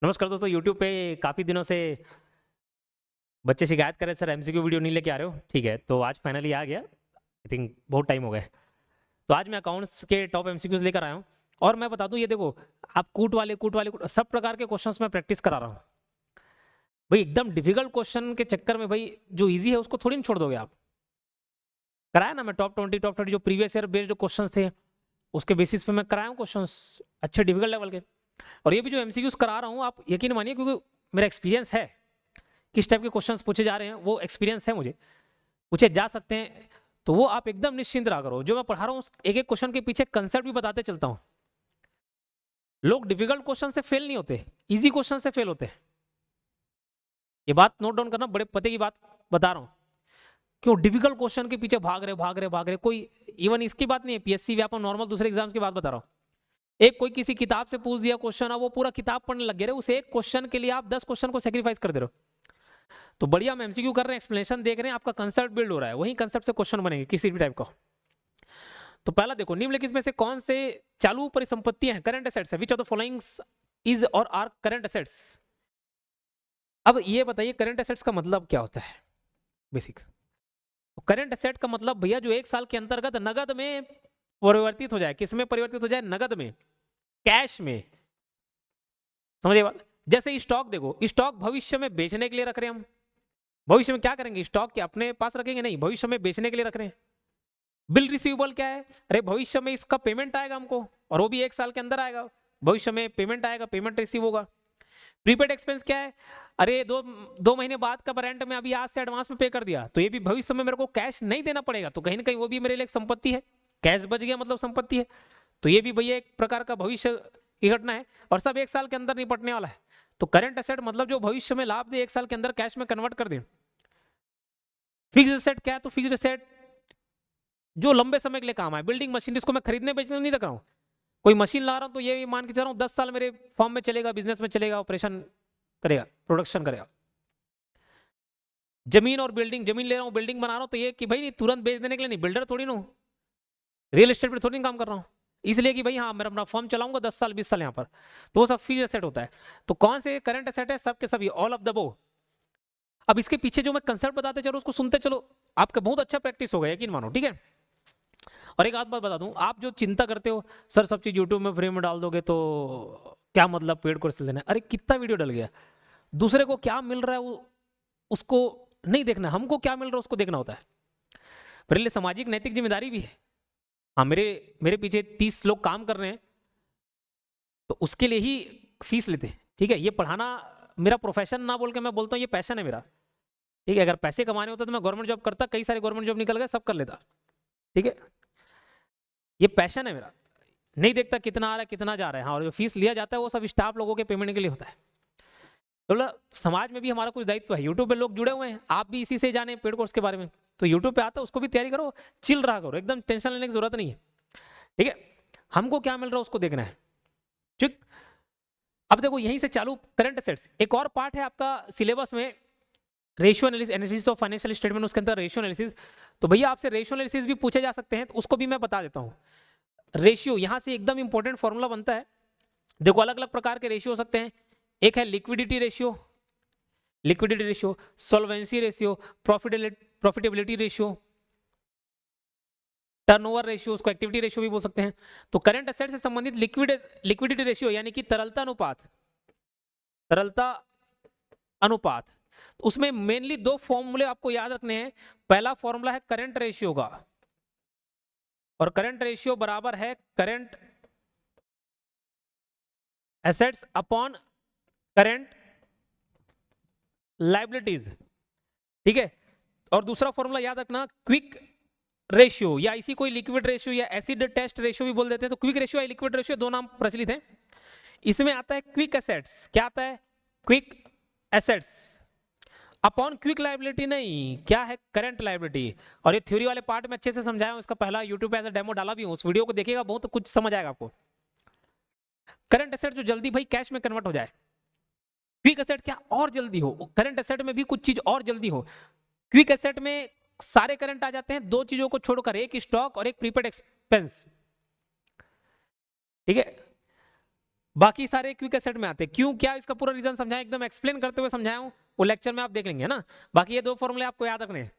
नमस्कार दोस्तों। YouTube पे काफ़ी दिनों से बच्चे शिकायत कर रहे, सर एमसीक्यू वीडियो नहीं लेके आ रहे हो। ठीक है, तो आज फाइनली आ गया। आई थिंक बहुत टाइम हो गया। तो आज मैं अकाउंट्स के टॉप एमसीक्यूज लेकर आया हूँ। और मैं बता दूं, ये देखो, आप कूट सब प्रकार के क्वेश्चंस मैं प्रैक्टिस करा रहा हूँ भाई। एकदम डिफिकल्ट क्वेश्चन के चक्कर में भाई जो ईजी है उसको थोड़ी ना छोड़ दोगे आप। कराया ना मैं टॉप 20 टॉप 30 जो प्रीवियस ईयर बेस्ड क्वेश्चन थे, उसके बेसिस पे मैं कराया हूँ क्वेश्चन अच्छे डिफिकल्ट लेवल के। और ये भी जो एमसीक्यूज करा रहा हूँ, आप यकीन मानिए, क्योंकि मेरा एक्सपीरियंस है किस टाइप के क्वेश्चंस पूछे जा रहे हैं, वो एक्सपीरियंस है मुझे, पूछे जा सकते हैं। तो वो आप एकदम निश्चिंत रहा करो। जो मैं पढ़ा रहा हूँ एक एक क्वेश्चन के पीछे कंसेप्ट भी बताते चलता हूँ। लोग डिफिकल्ट क्वेश्चन से फेल नहीं होते, इजी क्वेश्चन से फेल होते हैं। ये बात नोट डाउन करना, बड़े पते की बात बता रहा हूँ। क्यों डिफिकल्ट क्वेश्चन के पीछे भाग रहे कोई। इवन इसकी बात नहीं है, पीएससी व्यापम नॉर्मल दूसरे एग्जाम्स की बात बता रहा हूँ। एक कोई किसी किताब से पूछ दिया क्वेश्चन, अब वो पूरा किताब पढ़ने लग गए, उस एक क्वेश्चन के लिए आप 10 क्वेश्चन को सेक्रीफाइस कर दे रहे हो। तो बढ़िया, हम एमसीक्यू कर रहे हैं, एक्सप्लेनेशन देख रहे हैं, आपका कंसेप्ट बिल्ड हो रहा है, वही कंसेप्ट से क्वेश्चन बनेंगे किसी भी टाइप का। तो पहला देखो, निम्नलिखित में से कौन से चालू परिसंपत्तियां हैं, करंट एसेट्स है, विच ऑफ द फॉलोइंग्स इज और आर करंट एसेट्स। अब ये बताइए करंट एसेट्स का मतलब क्या होता है। बेसिक करंट एसेट का मतलब भैया जो एक साल के अंतर्गत नगद में परिवर्तित हो जाए। किस में परिवर्तित हो जाए? नगद में, कैश में। समझिए बात। जैसे स्टॉक, देखो स्टॉक भविष्य में बेचने के लिए रख रहे हैं हम। भविष्य में क्या करेंगे? स्टॉक के अपने पास रखेंगे नहीं, भविष्य में बेचने के लिए रख रहे हैं। बिल रिसीवेबल क्या है? अरे भविष्य में इसका पेमेंट आएगा हमको, और वो भी एक साल के अंदर आएगा। भविष्य में पेमेंट आएगा, पेमेंट रिसीव होगा। प्रीपेड एक्सपेंस क्या है? अरे दो महीने बाद का रेंट में अभी आज से एडवांस में पे कर दिया, तो ये भी भविष्य में मेरे को कैश नहीं देना पड़ेगा, तो कहीं ना कहीं वो भी मेरे लिए एक संपत्ति है। कैश बच गया मतलब संपत्ति है। तो ये भी भैया एक प्रकार का भविष्य की घटना है, और सब एक साल के अंदर निपटने वाला है। तो करंट एसेट मतलब जो भविष्य में लाभ दे, एक साल के अंदर कैश में कन्वर्ट कर दे। फिक्स एसेट क्या है? तो फिक्स एसेट जो लंबे समय के लिए काम आए। बिल्डिंग मशीन, जिसको मैं खरीदने बेचने नहीं रख रहा हूँ। कोई मशीन ला रहा हूँ तो ये मान के चल रहा हूँ 10 साल मेरे फॉर्म में चलेगा, बिजनेस में चलेगा, ऑपरेशन करेगा, प्रोडक्शन करेगा। जमीन और बिल्डिंग, जमीन ले रहा हूँ, बिल्डिंग बना रहा हूँ, तो ये कि भाई नहीं तुरंत बेच देने के लिए नहीं, बिल्डर थोड़ी ना, रियल एस्टेट पर थोड़ी काम कर रहा हूँ। इसलिए कि भाई हाँ मैं अपना फॉर्म चलाऊंगा 10 साल 20 साल यहाँ पर, तो वो सब फिक्स एसेट होता है। तो कौन से करंट एसेट है? सब के सभी, ऑल ऑफ द बो। अब इसके पीछे जो मैं कंसेप्ट बताते चलो, उसको सुनते चलो, आपका बहुत अच्छा प्रैक्टिस होगा, यकीन मानो। ठीक है। और एक आध बात बता दूं, आप जो चिंता करते हो सर सब चीज यूट्यूब में फ्री में डाल दोगे तो क्या मतलब, पेड कोर्स लेना है। अरे कितना वीडियो डल गया, दूसरे को क्या मिल रहा है उसको नहीं देखना, हमको क्या मिल रहा है उसको देखना होता है। मेरे लिए सामाजिक नैतिक जिम्मेदारी भी है। हाँ, मेरे मेरे पीछे 30 लोग काम कर रहे हैं, तो उसके लिए ही फीस लेते हैं। ठीक है, ये पढ़ाना मेरा प्रोफेशन ना बोल के मैं बोलता हूँ ये पैशन है मेरा। ठीक है, अगर पैसे कमाने होते तो मैं गवर्नमेंट जॉब करता, कई सारे गवर्नमेंट जॉब निकल गए, सब कर लेता। ठीक है, ये पैशन है मेरा। नहीं देखता कितना आ रहा है कितना जा रहा है। हाँ, और जो फीस लिया जाता है वो सब स्टाफ लोगों के पेमेंट के लिए होता है। तो समाज में भी हमारा कुछ दायित्व है। यूट्यूब पे लोग जुड़े हुए हैं, आप भी इसी से जाने पेड कोर्स के बारे में, तो यूट्यूब पे आता है, उसको भी तैयारी करो, चिल रहा करो, एकदम टेंशन लेने की जरूरत नहीं है। ठीक है, हमको क्या मिल रहा है उसको देखना है। ठीक। अब देखो यहीं से चालू करंट एसेट्स, एक और पार्ट है आपका सिलेबस में, ratio analysis of financial statement, उसके अंदर रेशियो एनालिसिस। तो भैया आपसे रेशियो एनालिसिस भी पूछे जा सकते हैं, तो उसको भी मैं बता देता हूँ। रेशियो यहां से एकदम इंपॉर्टेंट फॉर्मूला बनता है। देखो अलग अलग प्रकार के रेशियो हो सकते हैं। एक है liquidity ratio, solvency ratio, profitability ratio, turnover ratio, उसको एक्टिविटी रेशियो भी बोल सकते हैं। तो करंट एसेट से संबंधित लिक्विडिटी रेशियो यानी कि तरलता अनुपात, तरलता अनुपात, तो उसमें मेनली दो फॉर्मूले आपको याद रखने हैं। पहला फॉर्मूला है करंट रेशियो का, और करंट रेशियो बराबर है current assets upon current liabilities. ठीक है। और दूसरा फॉर्मूला याद रखना, क्विक रेशियो, या इसी कोई लिक्विड रेशियो या एसिड टेस्ट रेशियो भी बोल देते हैं। तो क्विक रेशियो या लिक्विड रेशियो दो नाम प्रचलित हैं। इसमें आता है क्विक एसेट्स, क्या आता है? Quick assets upon quick liability, नहीं, क्या है? Current liability. और ये थ्योरी वाले पार्ट में अच्छे से समझाया हूं, इसका पहला यूट्यूब पे ऐसा डेमो डाला भी हूं, उस वीडियो को देखिएगा, बहुत कुछ समझ आएगा आपको। करंट एसेट जो जल्दी भाई कैश में कन्वर्ट हो जाए, क्विक एसेट क्या और जल्दी हो। करंट एसेट में भी कुछ चीज और जल्दी हो। क्विक एसेट में सारे करंट आ जाते हैं, दो चीजों को छोड़कर, एक स्टॉक और एक प्रीपेड एक्सपेंस। ठीक है। बाकी सारे क्विक एसेट में आते हैं। क्यों, क्या, इसका पूरा रीजन समझाया, एकदम एक्सप्लेन करते हुए समझाया हूं, वो लेक्चर में आप देख लेंगे ना। बाकी ये 2 फॉर्मूले आपको याद रखने हैं।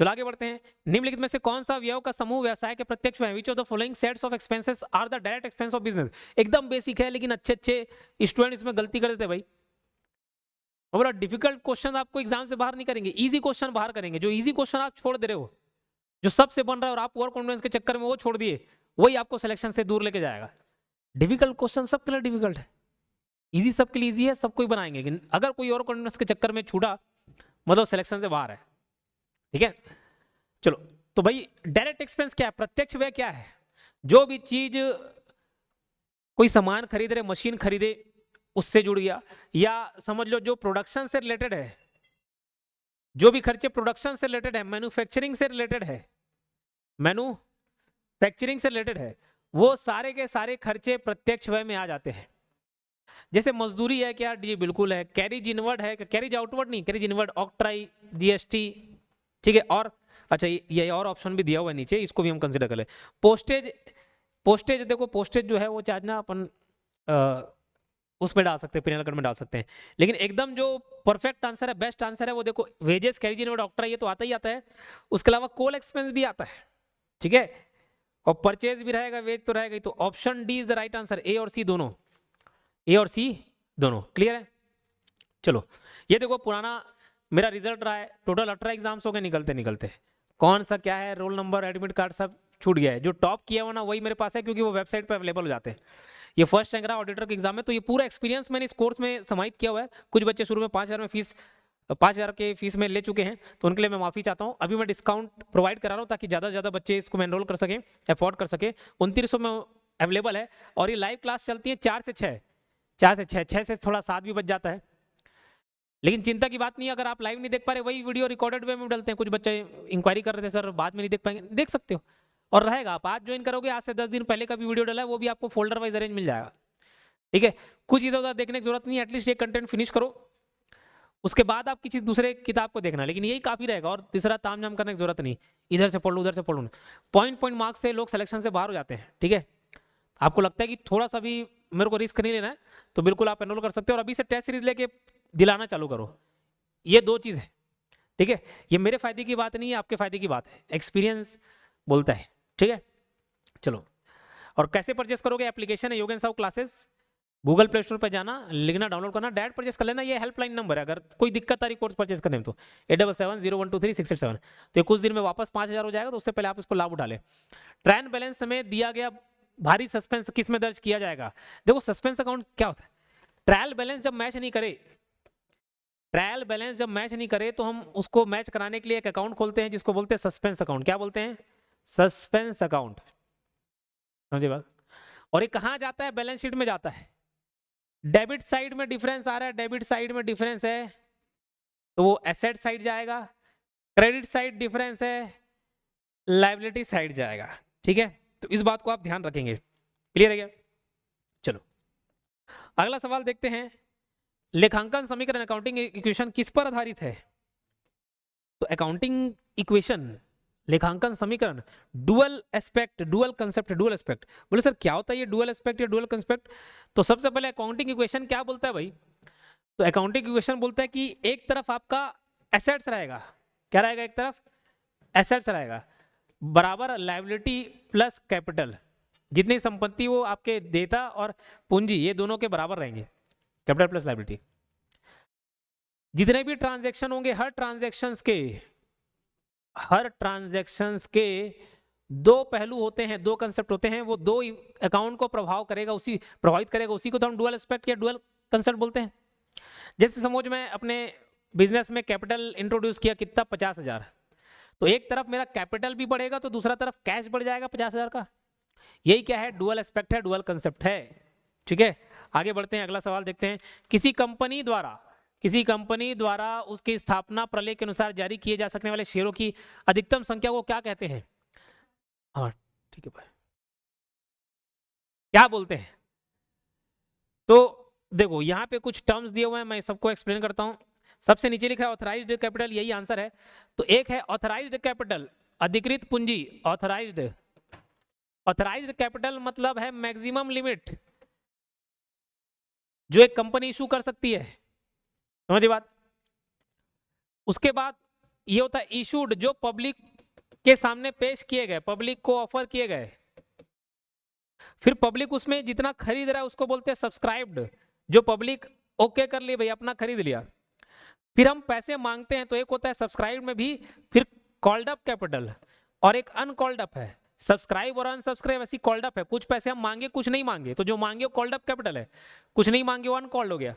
चलो आगे बढ़ते हैं। निम्नलिखित में से कौन सा व्यय का समूह व्यवसाय के प्रत्यक्ष व्यय, which of the following sets of expenses are the direct expense of business. एकदम बेसिक है, लेकिन अच्छे अच्छे स्टूडेंट इसमें गलती कर देते हैं भाई। और डिफिकल्ट क्वेश्चन आपको एग्जाम से बाहर नहीं करेंगे, इजी क्वेश्चन बाहर करेंगे। जो इजी क्वेश्चन आप छोड़ दे रहे हो, जो सबसे बन रहा है और आप ओवर कॉन्फिडेंस के चक्कर में वो छोड़ दिए, वही आपको सिलेक्शन से दूर लेके जाएगा। डिफिकल्ट क्वेश्चन सबके लिए डिफिकल्ट है, इजी सबके लिए इजी है, सब कोई बनाएंगे, लेकिन अगर कोई ओवर कॉन्फिडेंस के चक्कर में छूटा, मतलब सिलेक्शन से बाहर है। ठीक है, चलो। तो भाई डायरेक्ट एक्सपेंस क्या है, प्रत्यक्ष व्यय क्या है? जो भी चीज कोई सामान खरीद रहे, मशीन खरीदे, उससे जुड़ गया, या समझ लो जो प्रोडक्शन से रिलेटेड है, जो भी खर्चे प्रोडक्शन से रिलेटेड है, मैन्युफैक्चरिंग से रिलेटेड है, मैन्युफैक्चरिंग से रिलेटेड है, वो सारे के सारे खर्चे प्रत्यक्ष व्यय में आ जाते हैं। जैसे मजदूरी है क्या, जी बिल्कुल है। कैरिज इनवर्ड है, कैरिज आउटवर्ड नहीं, कैरिज इनवर्ड, ऑक्ट्राई, जीएसटी। ठीक है, और अच्छा ये और ऑप्शन भी दिया हुआ है नीचे, इसको भी हम कंसिडर कर ले। पोस्टेज, पोस्टेज देखो, पोस्टेज जो है वो चार्ज ना अपन उसमें डाल सकते हैं, पिनल कट में डाल सकते हैं, लेकिन एकदम जो परफेक्ट आंसर है, बेस्ट आंसर है, वो देखो वेजेस, कैरिज इनवर्ड, ऑक्ट्राई, ये तो आता ही आता है। उसके अलावा कोल एक्सपेंस भी आता है। ठीक है, और परचेज भी रहेगा, वेज तो रहेगा ही। तो option D is the right answer, A और सी दोनों, ए और सी दोनों। क्लियर है? चलो, ये देखो पुराना मेरा रिजल्ट रहा है, टोटल 18 एग्जाम्स हो गए निकलते निकलते। कौन सा क्या है, रोल नंबर, एडमिट कार्ड सब छूट गया है। जो टॉप किया हुआ ना वही मेरे पास है, क्योंकि वो वेबसाइट पे अवेलेबल हो जाते हैं। ये फर्स्ट रैंक रहा ऑडिटर के एग्जाम में, तो ये पूरा एक्सपीरियंस मैंने इस कोर्स में समाहित किया हुआ है। कुछ बच्चे शुरू में 5,000 में फीस, 5,000 के फीस में ले चुके हैं, तो उनके लिए मैं माफी चाहता हूँ। अभी मैं डिस्काउंट प्रोवाइड करा रहा हूँ ताकि ज़्यादा से ज़्यादा बच्चे इसको एनरोल कर सकें, अफोर्ड कर सके। 2900 में अवेलेबल है, और ये लाइव क्लास चलती है 4 से 6, 4 से 6, 6 से थोड़ा 7 भी बच जाता है। लेकिन चिंता की बात नहीं है, अगर आप लाइव नहीं देख पा रहे, वही वीडियो रिकॉर्डेड वे में डालते हैं। कुछ बच्चे इंक्वायरी कर रहे थे सर बाद में नहीं देख पाएंगे, देख सकते हो। और रहेगा, आप आज ज्वाइन करोगे, आज से 10 दिन पहले का भी वीडियो डाला है, वो भी आपको फोल्डर वाइज अरेंज मिल जाएगा। ठीक है, कुछ इधर उधर देखने की जरूरत नहीं है, एटलीस्ट ये कंटेंट फिनिश करो, उसके बाद आप किसी दूसरे किताब को देखना, लेकिन यही काफी रहेगा। और तीसरा ताम झाम करने की जरूरत नहीं, इधर से पढ़ लो उधर से पढ़ लो। पॉइंट पॉइंट मार्क्स से लोग सिलेक्शन से बाहर हो जाते हैं। ठीक है, आपको लगता है कि थोड़ा सा भी मेरे को रिस्क नहीं लेना है, तो बिल्कुल आप एनरोल कर सकते हो, और अभी से टेस्ट सीरीज लेके दिलाना चालू करो। ये 2 चीज है। ठीक है, ये मेरे फायदे की बात नहीं है, आपके फायदे की बात है, एक्सपीरियंस बोलता है। ठीक है, चलो। और कैसे परचेस करोगे, एप्लीकेशन है Yogen Sahu classes, Google play store पर जाना, लिखना, डाउनलोड करना, डायरेक्ट परचेस कर लेना। ये हेल्पलाइन नंबर है, अगर कोई दिक्कत आ रही कोर्स परचेस करने में तो 8770123687। तो कुछ दिन में वापस 5,000 हो जाएगा, तो उससे पहले आप इसको लाभ उठा ले। ट्रायल बैलेंस में दिया गया भारी सस्पेंस किस में दर्ज किया जाएगा? देखो सस्पेंस अकाउंट क्या होता है, ट्रायल बैलेंस जब मैच नहीं करे, ट्रायल बैलेंस जब मैच नहीं करे, तो हम उसको मैच कराने के लिए एक अकाउंट खोलते हैं, जिसको बोलते हैं सस्पेंस अकाउंट। क्या बोलते हैं? Suspense account. समझे बात? और ये कहां जाता है? बैलेंस शीट में जाता है। डेबिट साइड में डिफरेंस आ रहा है, डेबिट साइड में डिफरेंस है, तो वो एसेट साइड जाएगा। क्रेडिट साइड डिफरेंस है, लायबिलिटी साइड जाएगा। ठीक है, तो इस बात को आप ध्यान रखेंगे। क्लियर है क्या? चलो अगला सवाल देखते हैं। लेखांकन समीकरण, अकाउंटिंग इक्वेशन किस पर आधारित है? तो अकाउंटिंग इक्वेशन, लेखांकन समीकरण, dual aspect, dual concept, dual aspect. बोले सर क्या होता है ये डुअल एस्पेक्ट या डुअल कंसेप्ट? तो सबसे पहले अकाउंटिंग इक्वेशन क्या बोलता है भाई? तो अकाउंटिंग इक्वेशन बोलता है कि एक तरफ आपका एसेट्स रहेगा, क्या रहेगा? एक तरफ एसेट्स रहेगा, बराबर लायबिलिटी प्लस कैपिटल, जितनी संपत्ति वो आपके देता और पूंजी, ये दोनों के बराबर रहेंगे, कैपिटल प्लस लायबिलिटी। जितने भी ट्रांजैक्शन होंगे, हर ट्रांजैक्शंस के 2 पहलू होते हैं, 2 कंसेप्ट होते हैं, वो 2 अकाउंट को प्रभावित करेगा, उसी को तो हम डुअल एस्पेक्ट या डुअल कंसेप्ट बोलते हैं। जैसे समझ मैं अपने बिजनेस में कैपिटल इंट्रोड्यूस किया, कितना? 50,000। तो एक तरफ मेरा कैपिटल भी बढ़ेगा, तो दूसरा तरफ कैश बढ़ जाएगा 50,000 का। यही क्या है? डुअल एस्पेक्ट है, डुअल कंसेप्ट है। ठीक है, आगे बढ़ते हैं, अगला सवाल देखते हैं। किसी कंपनी द्वारा उसकी स्थापना प्रलेख के अनुसार जारी किए जा सकने वाले शेयरों की अधिकतम संख्या को क्या कहते हैं? हाँ ठीक है भाई, क्या बोलते हैं? तो देखो यहाँ पे कुछ टर्म्स दिए हुए हैं, मैं सबको एक्सप्लेन करता हूं। सबसे नीचे लिखा है ऑथराइज्ड कैपिटल, यही आंसर है। तो एक है ऑथराइज्ड कैपिटल, अधिकृत पूंजी। ऑथराइज्ड कैपिटल मतलब है मैक्सिमम लिमिट, जो एक कंपनी इशू कर सकती है, समझिए बात। उसके बाद ये होता है इशूड, जो पब्लिक के सामने पेश किए गए, पब्लिक को ऑफर किए गए। फिर पब्लिक उसमें जितना खरीद रहा है उसको बोलते हैं सब्सक्राइब्ड, जो पब्लिक ओके कर लिए भाई अपना खरीद लिया। फिर हम पैसे मांगते हैं तो एक होता है सब्सक्राइब में भी, फिर कॉल्ड अप कैपिटल और एक अनकॉल्ड अप है। सब्सक्राइब और अनसब्सक्राइब ऐसी कॉल्ड अप है, कुछ पैसे हम मांगे कुछ नहीं मांगे, तो जो मांगे वो कॉल्ड अप कैपिटल है, कुछ नहीं मांगे वो अनकॉल्ड हो गया।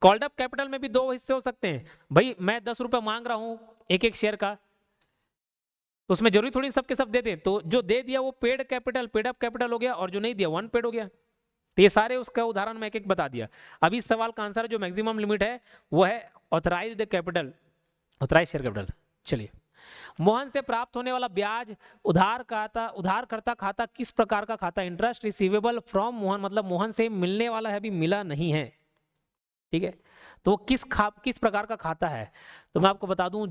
कॉल्ड अप कैपिटल में भी दो हिस्से हो सकते हैं भाई, मैं 10 रुपए मांग रहा हूं एक एक शेयर का, तो उसमें जरूरी थोड़ी सबके सब दे दें, तो जो दे दिया वो paid capital, paid up capital हो गया, और जो नहीं दिया वो अनपेड हो गया। तो ये सारे उसका उदाहरण मैं एक एक बता दिया। अभी इस सवाल का आंसर जो मैक्सिमम लिमिट है वो है authorised capital, authorised share capital. चलिए, मोहन से प्राप्त होने वाला ब्याज उधारकर्ता खाता किस प्रकार का खाता? इंटरेस्ट रिसीवेबल फ्रॉम मोहन, मतलब मोहन से मिलने वाला है, अभी मिला नहीं है, ठीक है। तो वो किस प्रकार का खाता है? तो मैं आपको बता दूं,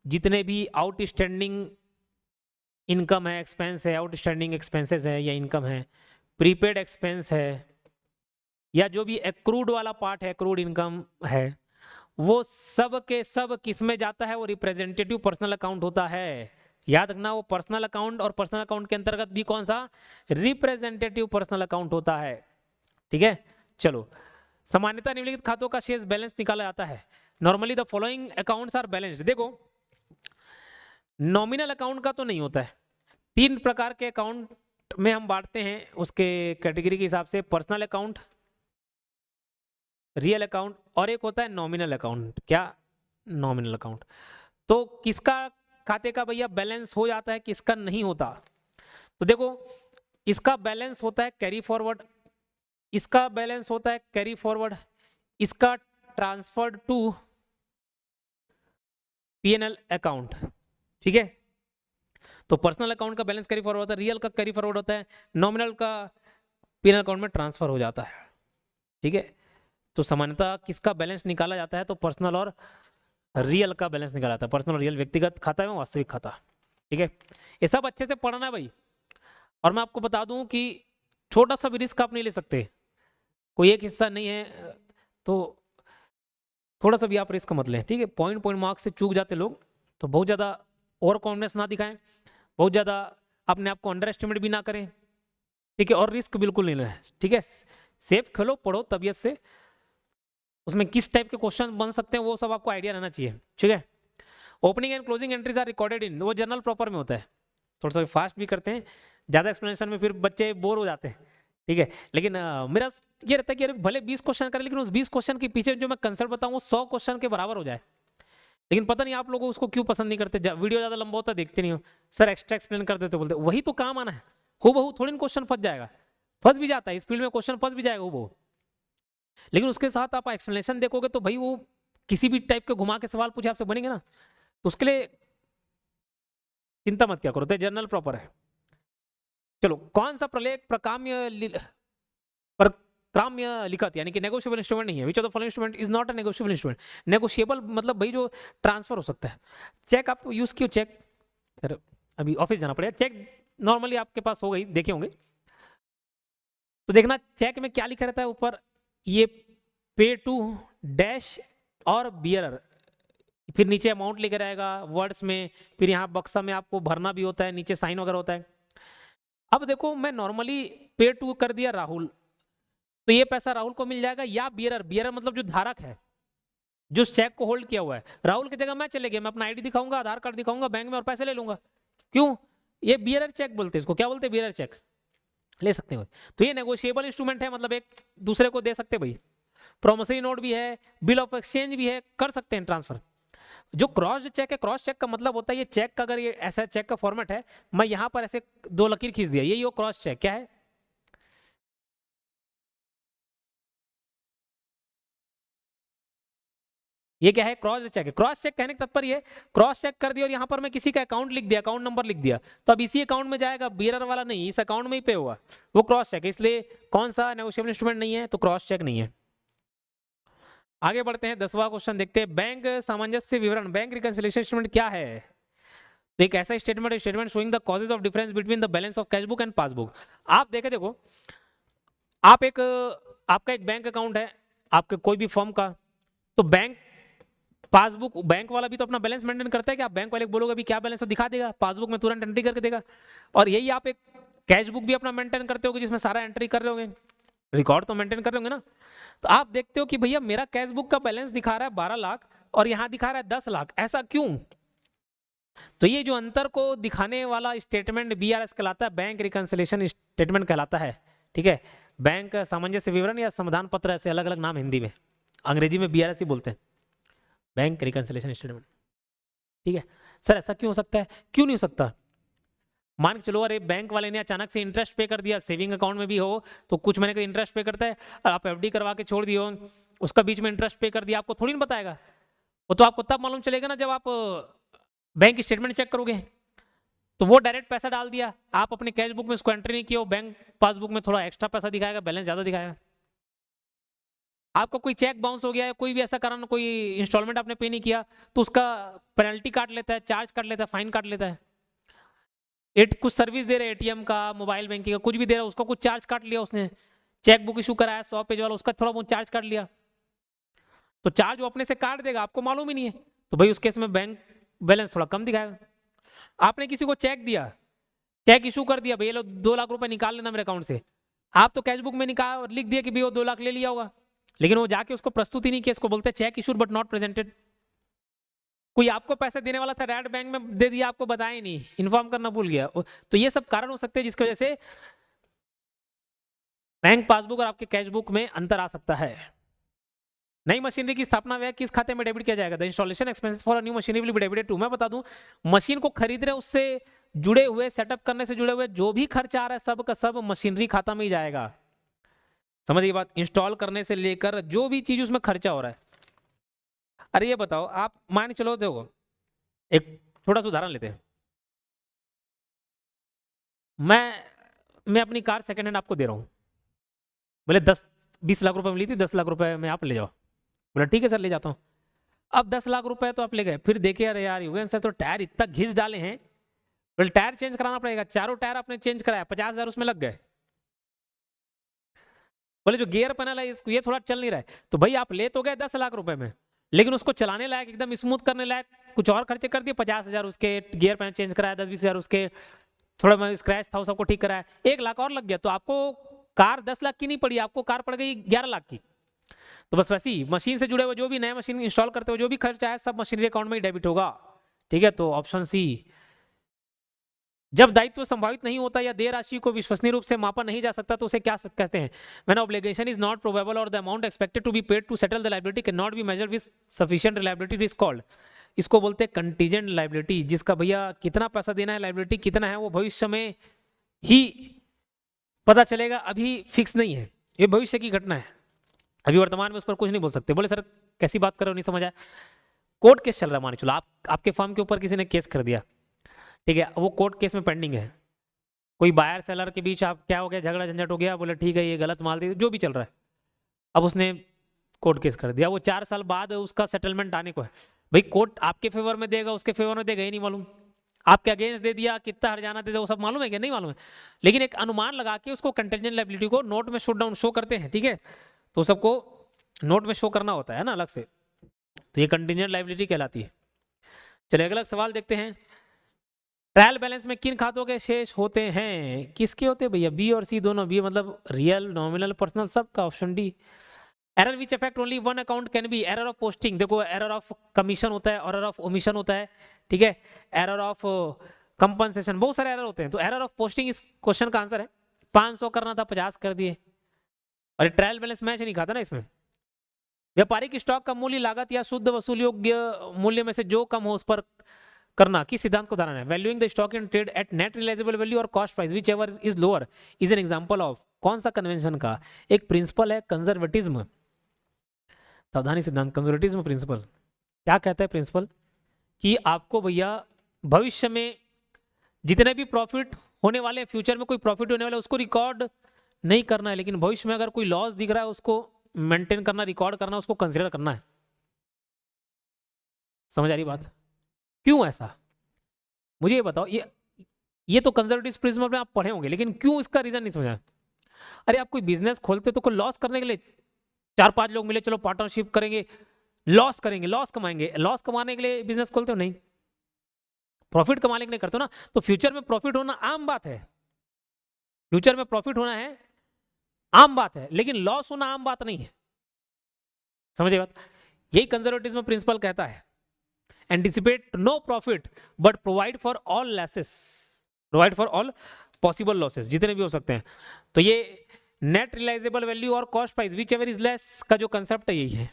जितने भी आउटस्टैंडिंग इनकम है, एक्सपेंस है, आउटस्टैंडिंग एक्सपेंसेस है या इनकम है, प्रीपेड एक्सपेंस है, या जो भी एक्रूड वाला पार्ट है, एक्रूड इनकम है, वो सब के सब किस में जाता है? वो रिप्रेजेंटेटिव पर्सनल अकाउंट होता है। याद रखना, वो पर्सनल अकाउंट, और पर्सनल अकाउंट के अंतर्गत भी कौन सा? रिप्रेजेंटेटिव पर्सनल अकाउंट होता है, ठीक है। चलो, सामान्यतः निम्नलिखित खातों का शेष बैलेंस निकाला जाता है। Normally the following accounts are balanced. देखो, नॉमिनल अकाउंट का तो नहीं होता है। 3 प्रकार के अकाउंट में हम बांटते हैं उसके कैटेगरी के हिसाब से, पर्सनल अकाउंट, रियल अकाउंट, और एक होता है नॉमिनल अकाउंट। क्या? Nominal account. तो किसका खाते का भैया बैलेंस हो जाता है, किसका नहीं होता? तो देखो, इसका बैलेंस होता है कैरी फॉरवर्ड, इसका बैलेंस होता है कैरी फॉरवर्ड, इसका ट्रांसफर्ड टू पीएनएल अकाउंट, ठीक है। तो पर्सनल अकाउंट का बैलेंस कैरी फॉरवर्ड होता है, रियल का कैरी फॉरवर्ड होता है, नॉमिनल का पीएनएल अकाउंट में ट्रांसफर हो जाता है, ठीक है। तो सामान्यतः किसका बैलेंस निकाला जाता है? तो पर्सनल और रियल का बैलेंस निकाला जाता है। पर्सनल और रियल व्यक्तिगत खाता है, वास्तविक खाता, ठीक है। ये सब अच्छे से पढ़ना है भाई। और मैं आपको बता दूं कि छोटा सा भी रिस्क आप नहीं ले सकते, कोई एक हिस्सा नहीं है तो थोड़ा सा भी आप रिस्क मत लें, ठीक है। पॉइंट मार्क से चूक जाते लोग, तो बहुत ज़्यादा ओवर कॉन्फिडेंस ना दिखाएं, बहुत ज़्यादा अपने आप को अंडर एस्टिमेट भी ना करें, ठीक है। और रिस्क बिल्कुल नहीं लें, ठीक है। सेफ खेलो, पढ़ो तबियत से, उसमें किस टाइप के क्वेश्चन बन सकते हैं वो सब आपको आइडिया रहना चाहिए, ठीक है। Opening and closing entries are recorded in, वो जर्नल प्रॉपर में होता है। थोड़ा सा फास्ट भी करते हैं, ज़्यादा एक्सप्लेनेशन में फिर बच्चे बोर हो जाते हैं, ठीक है। लेकिन मेरा ये रहता है कि अरे भले 20 क्वेश्चन करें, लेकिन उस 20 क्वेश्चन के पीछे जो मैं कंसेप्ट बताऊँ वो 100 क्वेश्चन के बराबर हो जाए। लेकिन पता नहीं आप लोग उसको क्यों पसंद नहीं करते, वीडियो ज़्यादा लंबा होता है देखते नहीं हो, सर एक्स्ट्रा एक्सप्लेन कर देते, बोलते वही तो काम आना है, हो बहु थोड़ी क्वेश्चन फंस जाएगा, फंस भी जाता है इस फील्ड में, क्वेश्चन फंस भी जाएगा हो बहु, लेकिन उसके साथ आप एक्सप्लेनेशन देखोगे तो भाई वो किसी भी टाइप के घुमा के सवाल पूछे आपसे बनेंगे ना, तो उसके लिए चिंता मत क्या करो, तो जर्नल प्रॉपर है। चलो, कौन सा प्रलेख प्रकाम्य लिखत यानी कि नेगोशिएबल इंस्ट्रूमेंट नहीं है? विच of the following instrument is not a negotiable instrument? Negotiable मतलब भाई जो ट्रांसफर हो सकता है। चेक आप यूज किए? चेक सर अभी ऑफिस जाना पड़ेगा, चेक नॉर्मली आपके पास हो गई, देखे होंगे। तो देखना चेक में क्या लिखा रहता है ऊपर, ये पे टू डैश और बियरर, फिर नीचे अमाउंट लिखा रहेगा वर्ड्स में, फिर यहाँ बक्सा में आपको भरना भी होता है, नीचे साइन वगैरह होता है। अब देखो, मैं नॉर्मली पे टू कर दिया राहुल, तो ये पैसा राहुल को मिल जाएगा, या बियरर, बियरर मतलब जो धारक है, जो चेक को होल्ड किया हुआ है, राहुल की जगह मैं चले गया, मैं अपना आईडी दिखाऊंगा, आधार कार्ड दिखाऊंगा बैंक में और पैसे ले लूंगा। क्यों? ये बियरर चेक बोलते हैं इसको, क्या बोलते हैं? बियरर चेक ले सकते हो। तो ये नेगोशिएबल इंस्ट्रूमेंट है, मतलब एक दूसरे को दे सकते भाई। प्रोमिसरी नोट भी है, बिल ऑफ एक्सचेंज भी है, कर सकते हैं ट्रांसफर। जो क्रॉस चेक है, क्रॉस चेक का मतलब होता है ये चेक का, अगर ये ऐसा चेक का फॉर्मेट है, मैं यहां पर ऐसे 2 लकीर खींच दिया, यही वो क्रॉस चेक। क्या है? ये क्या है? क्रॉस चेक है। क्रॉस चेक कहने का तात्पर्य है क्रॉस चेक कर दिया और यहाँ पर मैं किसी का अकाउंट लिख दिया, अकाउंट नंबर लिख दिया, तो अब इसी अकाउंट में जाएगा, बियरर वाला नहीं, इस अकाउंट में ही पे हुआ, वो क्रॉस चेक है। इसलिए कौन सा नेगोशिएबल इंस्ट्रूमेंट नहीं है? तो क्रॉस चेक नहीं है। आगे बढ़ते हैं, 10वां क्वेश्चन देखते हैं। बैंक सामंजस्य विवरण, बैंक रिकंसिलिएशन स्टेटमेंट क्या है? तो एक ऐसा स्टेटमेंट है, statement showing the causes of difference between the balance of cash book and passbook. आप देखो, आप एक आपका एक बैंक अकाउंट है आपके कोई भी फर्म का, तो बैंक पासबुक, बैंक वाला भी तो अपना बैलेंस मेंटेन करता है कि आप बैंक वाले को बोलोगे अभी क्या बैलेंस, तो दिखा देगा पासबुक में, तुरंत एंट्री करके देगा। और यही आप एक कैश बुक भी अपना मेंटेन करते होगे जिसमें सारा एंट्री कर रहे होंगे, रिकॉर्ड तो मेंटेन कर रहे होंगे ना। तो आप देखते हो कि भैया मेरा कैश बुक का बैलेंस दिखा रहा है 12 लाख और यहां दिखा रहा है 10 लाख, ऐसा क्यों? तो ये जो अंतर को दिखाने वाला स्टेटमेंट बीआरएस कहलाता है, बैंक रिकंसिलिएशन स्टेटमेंट कहलाता है। ठीक है, बैंक सामंजस्य विवरण या समाधान पत्र, ऐसे अलग अलग नाम हिंदी में, अंग्रेजी में बीआरएस ही बोलते हैं, बैंक रिकंसिलिएशन स्टेटमेंट। ठीक है सर, ऐसा क्यों हो सकता है? क्यों नहीं हो सकता? मान के चलो अरे बैंक वाले ने अचानक से इंटरेस्ट पे कर दिया, सेविंग अकाउंट में भी हो तो कुछ महीने का इंटरेस्ट पे करता है, आप एफडी करवा के छोड़ दियो, उसका बीच में इंटरेस्ट पे कर दिया, आपको थोड़ी ना बताएगा, वो तो आपको तब मालूम चलेगा ना जब आप बैंक स्टेटमेंट चेक करोगे। तो वो डायरेक्ट पैसा डाल दिया, आप अपने कैश बुक में उसको एंट्री नहीं किया, बैंक पासबुक में थोड़ा एक्स्ट्रा पैसा दिखाएगा, बैलेंस ज्यादा दिखाएगा। आपका कोई चेक बाउंस हो गया है, कोई भी ऐसा कारण, कोई इंस्टॉलमेंट आपने पे नहीं किया, तो उसका पेनल्टी काट लेता है, चार्ज काट लेता है, फाइन काट लेता है। कुछ सर्विस दे रहे हैं, एटीएम का, मोबाइल बैंकिंग का, कुछ भी दे रहा है, उसका कुछ चार्ज काट लिया उसने, चेक बुक इशू कराया 100 पेज वाला, उसका थोड़ा बहुत चार्ज काट लिया, तो चार्ज वो अपने से काट देगा, आपको मालूम ही नहीं है, तो भाई उस केस में बैंक बैलेंस थोड़ा कम दिखाएगा। आपने किसी को चेक दिया, चेक इशू कर दिया, भैया लो 2 लाख रुपए निकाल लेना मेरे अकाउंट से, आप तो कैश बुक में निकाल लिख दिया कि भैया वो 2 लाख ले लिया होगा, लेकिन वो जाके उसको प्रस्तुत ही नहीं किया, इसको बोलते हैं check issued but not presented. कोई आपको पैसे देने वाला था, रेड बैंक में दे दिया, आपको बताया ही नहीं, इन्फॉर्म करना भूल गया, तो ये सब कारण हो सकते हैं जिसकी वजह से बैंक पासबुक और आपके कैश बुक में अंतर आ सकता है। नई मशीनरी की स्थापना व्यय किस खाते में डेबिट किया जाएगा? The installation expenses for a new machinery will be debited to. मैं बता दूं, मशीन को खरीद रहे उससे जुड़े हुए, सेटअप करने से जुड़े हुए जो भी खर्चा आ रहा है सब का सब मशीनरी खाता में ही जाएगा। समझिए बात, इंस्टॉल करने से लेकर जो भी चीज उसमें खर्चा हो रहा है। अरे ये बताओ, आप मान चलो, देखो एक छोटा सा उदाहरण लेते हैं, मैं अपनी कार सेकंड हैंड आपको दे रहा हूँ, बोले 10-20 लाख रुपए मिली थी, 10 लाख रुपए में आप ले जाओ, बोला ठीक है सर ले जाता हूँ। अब 10 लाख रुपए तो आप ले गए, फिर देखे अरे यार युगेंद्र सर तो टायर इतना घिस डाले हैं, बोले टायर चेंज कराना पड़ेगा, चारों टायर आपने चेंज कराया, 50,000 उसमें लग गए। बोले जो गियर पैनल है इसको ये थोड़ा चल नहीं रहा है, तो भाई आप ले तो गए 10 लाख रुपए में, लेकिन उसको चलाने लायक, एकदम स्मूथ करने लायक कुछ और खर्चे कर दिए, 50,000 उसके, गियर पैनल चेंज कराया 10-20 हजार उसके, थोड़ा स्क्रैच था सबको ठीक कराया, 1 लाख और लग गया, तो आपको कार 10 लाख की नहीं पड़ी, आपको कार पड़ गई 11 लाख की। तो बस वैसे ही मशीन से जुड़े हुए जो भी नए मशीन इंस्टॉल करते हो जो भी खर्चा है सब मशीनरी अकाउंट में ही डेबिट होगा। ठीक है, तो ऑप्शन सी। जब दायित्व संभावित नहीं होता या देय राशि को विश्वसनीय रूप से मापा नहीं जा सकता तो उसे क्या कहते हैं? When obligation is not probable और the amount expected to be paid to settle the liability can not be measured with sufficient reliability is called. इसको बोलते हैं कंटीजेंट लायबिलिटी, जिसका भैया कितना पैसा देना है, लायबिलिटी कितना है, वो भविष्य में ही पता चलेगा, अभी फिक्स नहीं है, ये भविष्य की घटना है, अभी वर्तमान में उस पर कुछ नहीं बोल सकते। बोले सर कैसी बात कर रहे हो, नहीं समझ आया। कोर्ट केस चल रहा है, मान चलो आपके फर्म के ऊपर किसी ने केस कर दिया, ठीक है, वो कोर्ट केस में पेंडिंग है, कोई बायर सेलर के बीच आप क्या हो गया, झगड़ा झंझट हो गया, बोले ठीक है ये गलत माल दे, जो भी चल रहा है, अब उसने कोर्ट केस कर दिया, वो 4 साल बाद उसका सेटलमेंट आने को है, भाई कोर्ट आपके फेवर में देगा उसके फेवर में देगा, ही नहीं मालूम, आपके अगेंस्ट दे दिया, कितना हर्जाना दे दिया, वो सब मालूम है क्या? नहीं मालूम है, लेकिन एक अनुमान लगा के उसको कंटेंजेंट लायबिलिटी को नोट में शो करते हैं। ठीक है, तो सबको नोट में शो करना होता है ना अलग से, तो ये कंटीजेंट लायबिलिटी कहलाती है। चलिए अगला सवाल देखते हैं, ट्रायल बैलेंस में किन खातों के शेष होते हैं? किसके होते हैं भैया? बी और सी दोनों, बी मतलब रियल, नॉमिनल, पर्सनल, सबका। Option D. Error which affect only one account can be error of posting, देखो एरर ऑफ कमीशन होता है, एरर ऑफ ओमिशन होता है, ठीक है, एरर ऑफ कंपनसेशन, बहुत सारे एरर होते हैं, तो एरर ऑफ पोस्टिंग इस क्वेश्चन का आंसर है। 500 करना था 50 कर दिए, और ट्रायल बैलेंस मैच नहीं खाता ना इसमें। व्यापारिक स्टॉक का मूल्य लागत या शुद्ध वसूल योग्य मूल्य में से जो कम हो उस पर करना किस सिद्धांत को उदाहरण है? Valuing the stock in trade at net realisable value और cost price whichever is lower is an example of. कौन सा कन्वेंशन का एक प्रिंसिपल है? कंजर्वेटिज्म, सावधानी सिद्धांत, कंजर्वेटिज्म प्रिंसिपल। क्या कहता है प्रिंसिपल? कि आपको भैया भविष्य में जितने भी प्रॉफिट होने वाले, फ्यूचर में कोई प्रॉफिट होने वाला उसको रिकॉर्ड नहीं करना है, लेकिन भविष्य में अगर कोई लॉस दिख रहा है उसको मेंटेन करना, रिकॉर्ड करना, उसको कंसिडर करना है। समझ आ रही बात? क्यों ऐसा मुझे ये बताओ। ये तो कंजर्वेटिव प्रिज्म में आप पढ़े होंगे, लेकिन क्यों इसका रीजन नहीं समझा? अरे आप कोई बिजनेस खोलते तो कोई लॉस करने के लिए 4-5 लोग मिले, चलो पार्टनरशिप करेंगे, लॉस करेंगे, लॉस कमाएंगे, लॉस कमाने के लिए बिजनेस खोलते हो? नहीं, प्रॉफिट कमाने के लिए करते हो ना। तो फ्यूचर में प्रॉफिट होना आम बात है, फ्यूचर में प्रॉफिट होना है आम बात है, लेकिन लॉस होना आम बात नहीं है। समझिए बात? यही कंजर्वेटिज्म प्रिंसिपल कहता है, anticipate no profit but provide for all losses, provide for all possible losses, जितने भी हो सकते हैं। तो ये नेट रियलाइजेबल वैल्यू और cost price whichever is less का जो कंसेप्ट है यही है।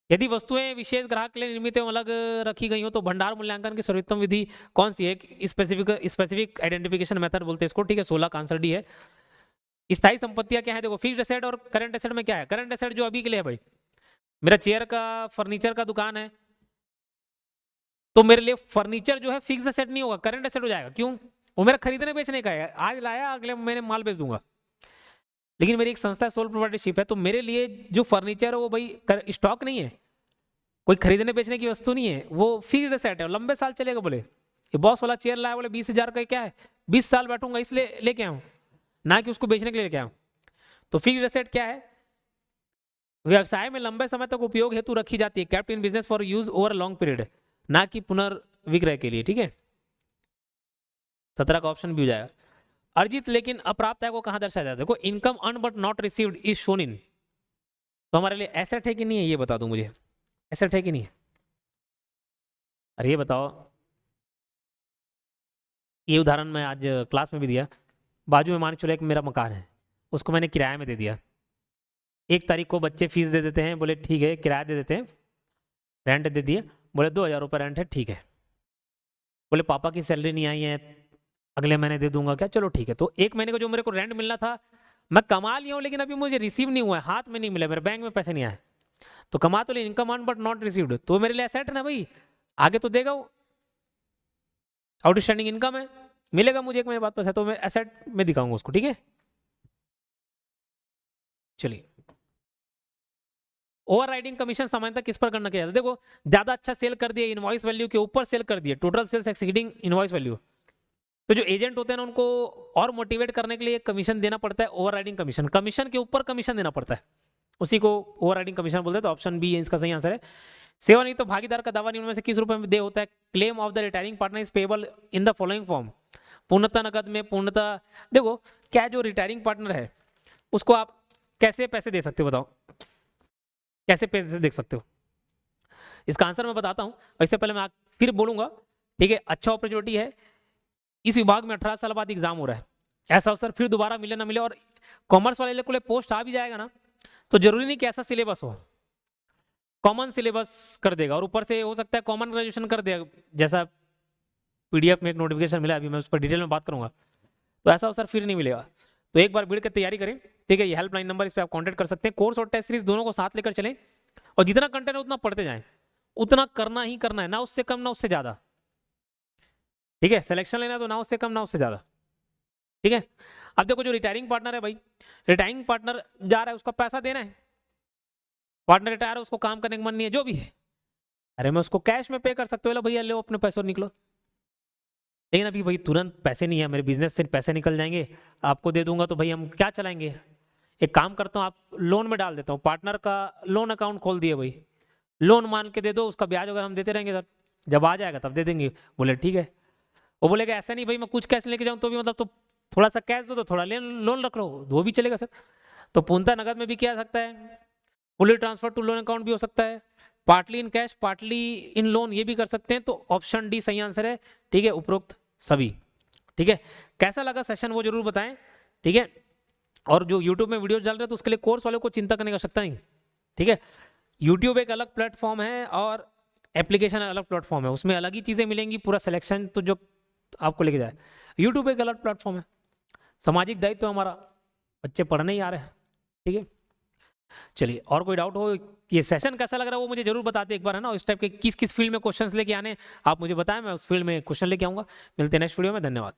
यदि वस्तुएं विशेष ग्राहक के लिए निर्मित एवं अलग रखी गई हो तो भंडार मूल्यांकन की सर्वोत्तम विधि कौन सी है? स्पेसिफिक आइडेंटिफिकेशन मेथड बोलते हैं इसको, ठीक है। 16 का आंसर डी है। स्थायी संपत्तियां क्या है? देखो, फिक्स्ड एसेट और करंट एसेट में क्या है? करंट एसेट जो अभी के लिए है भाई, मेरा चेयर का फर्नीचर का दुकान है, तो मेरे लिए फर्नीचर जो है फिक्स एसेट नहीं होगा, करंट एसेट हो जाएगा। क्यों? वो मेरा खरीदने बेचने का है, आज लाया अगले महीने माल बेच दूंगा। लेकिन मेरी एक संस्था सोल प्रोप्राइटरशिप है, तो मेरे लिए जो फर्नीचर है वो भाई स्टॉक नहीं है, कोई खरीदने बेचने की वस्तु नहीं है, वो फिक्स्ड एसेट है, लंबे साल चलेगा। बोले ये बॉस वाला चेयर लाया, बोले 20,000 का क्या है, 20 साल बैठूंगा इसलिए लेके आऊं, ना कि उसको बेचने के लिए लेके आऊं। तो फिक्स्ड एसेट क्या है? व्यवसाय में लंबे समय तक उपयोग हेतु रखी जाती है, kept in business for use over long period, ना कि पुनर्विक्रय के लिए, ठीक है। 17 का ऑप्शन भी हो जाएगा। अर्जित लेकिन अप्राप्त है को कहां दर्शाया जाता है? देखो, income earn but not received is shown in, तो हमारे लिए एसेट है कि नहीं है ये बता दो मुझे, एसेट है कि नहीं है? अरे ये बताओ। ये उदाहरण मैं आज क्लास में भी दिया। बाजू में मान चलो एक मेरा मकान है, उसको मैंने किराए में दे दिया। 1 तारीख को बच्चे फीस दे देते हैं, बोले ठीक है किराया दे देते हैं, रेंट दे दिए, बोले 2,000 रुपये रेंट है, ठीक है। बोले पापा की सैलरी नहीं आई है, अगले महीने दे दूंगा क्या? चलो ठीक है। तो 1 महीने को जो मेरे को रेंट मिलना था मैं कमा लिया हूँ, लेकिन अभी मुझे रिसीव नहीं हुआ है, हाथ में नहीं मिला, मेरे बैंक में पैसे नहीं आए। तो कमा तो लिया, income earn but not received, तो मेरे लिए एसेट है ना भाई, आगे तो देगा वो, आउटस्टैंडिंग इनकम है, मिलेगा मुझे 1 महीने बाद पैसा, तो मैं एसेट में दिखाऊंगा उसको, ठीक है। चलिए, ओवर राइडिंग कमीशन सामान्यतः किस पर गणना किया जाता है? देखो, ज्यादा अच्छा सेल कर दिया, इनवॉइस वैल्यू के ऊपर सेल कर दिया, total sales exceeding invoice value, तो जो एजेंट होते हैं ना उनको और मोटिवेट करने के लिए कमीशन देना पड़ता है, ओवर राइडिंग कमीशन, कमीशन के ऊपर कमीशन देना पड़ता है, उसी को ओवर राइडिंग कमीशन बोलते हैं। तो ऑप्शन बी इसका सही आंसर है। सेवा नहीं तो भागीदार का दावा निम्न में से किस रूप में दे होता है? Claim of the retiring partner is payable in the following form, पूर्णतः नकद में, पूर्णतः। देखो, क्या जो रिटायरिंग पार्टनर है उसको आप कैसे पैसे दे सकते हो बताओ, कैसे पैसे दे सकते हो? इसका आंसर मैं बताता हूं, इससे पहले मैं फिर बोलूंगा, ठीक है। अच्छा अपॉर्चुनिटी है, इस विभाग में 18 साल बाद एग्जाम हो रहा है, ऐसा अवसर फिर दोबारा मिले ना मिले, और कॉमर्स वाले को पोस्ट आ भी जाएगा ना, तो जरूरी नहीं कि ऐसा सिलेबस हो, कॉमन सिलेबस कर देगा, और ऊपर से हो सकता है कॉमन ग्रेजुएशन कर देगा, जैसा पीडीएफ में एक नोटिफिकेशन मिला, अभी मैं उस पर डिटेल में बात करूंगा। तो ऐसा अवसर फिर नहीं मिलेगा, तो एक बार भिड़ के तैयारी करें, ठीक है। ये हेल्पलाइन नंबर, इस पर आप कॉन्टैक्ट कर सकते हैं। कोर्स और टेस्ट सीरीज दोनों को साथ लेकर चलें, और जितना कंटेंट है उतना पढ़ते जाएं, उतना करना ही करना है, ना उससे कम ना उससे ज्यादा, ठीक है। सिलेक्शन लेना तो ना उससे कम ना उससे ज्यादा, ठीक है। अब देखो, जो रिटायरिंग पार्टनर है भाई, रिटायरिंग पार्टनर जा रहा है, उसका पैसा देना है, पार्टनर रिटायर है, उसको काम करने का मन नहीं है, जो भी है, अरे मैं उसको कैश में पे कर सकते हो, भैया लो अपने पैसे और निकलो। लेकिन अभी भाई तुरंत पैसे नहीं है, मेरे बिजनेस से पैसे निकल जाएंगे, आपको दे दूंगा तो भाई हम क्या चलाएंगे? एक काम करता हूँ, आप लोन में डाल देता हूँ, पार्टनर का लोन अकाउंट खोल दिए भाई, लोन मान के दे दो, उसका ब्याज अगर हम देते रहेंगे सर, जब आ जाएगा तब दे देंगे। बोले ठीक है। वो बोलेगा ऐसा नहीं भाई, मैं कुछ कैश लेके जाऊँ तो भी, मतलब तो थोड़ा सा कैश दो तो थोड़ा लोन रख लो, वो भी चलेगा सर। तो पूर्णतः नगद में भी किया जा सकता है, fully transfer to loan account भी हो सकता है, partly in cash partly in loan, ये भी कर सकते हैं। तो ऑप्शन डी सही आंसर है, ठीक है, उपरोक्त सभी, ठीक है। कैसा लगा सेशन वो जरूर बताएं, ठीक है। और जो यूट्यूब में वीडियो चल रहे हैं तो उसके लिए कोर्स वालों को चिंता करने की आवश्यकता नहीं, ठीक है। यूट्यूब एक अलग प्लेटफॉर्म है और एप्लीकेशन अलग प्लेटफॉर्म है, उसमें अलग ही चीज़ें मिलेंगी, पूरा सिलेक्शन तो जो आपको लेके जाए। यूट्यूब एक अलग प्लेटफॉर्म है, सामाजिक दायित्व तो हमारा, बच्चे पढ़ने ही आ रहे हैं, ठीक है। चलिए, और कोई डाउट हो, ये सेशन कैसा लग रहा है वो मुझे जरूर बताते एक बार, है ना। इस टाइप के किस किस फील्ड में क्वेश्चंस लेके आने आप मुझे बताएं, मैं उस फील्ड में क्वेश्चन लेके आऊँगा। मिलते हैं नेक्स्ट वीडियो में, धन्यवाद।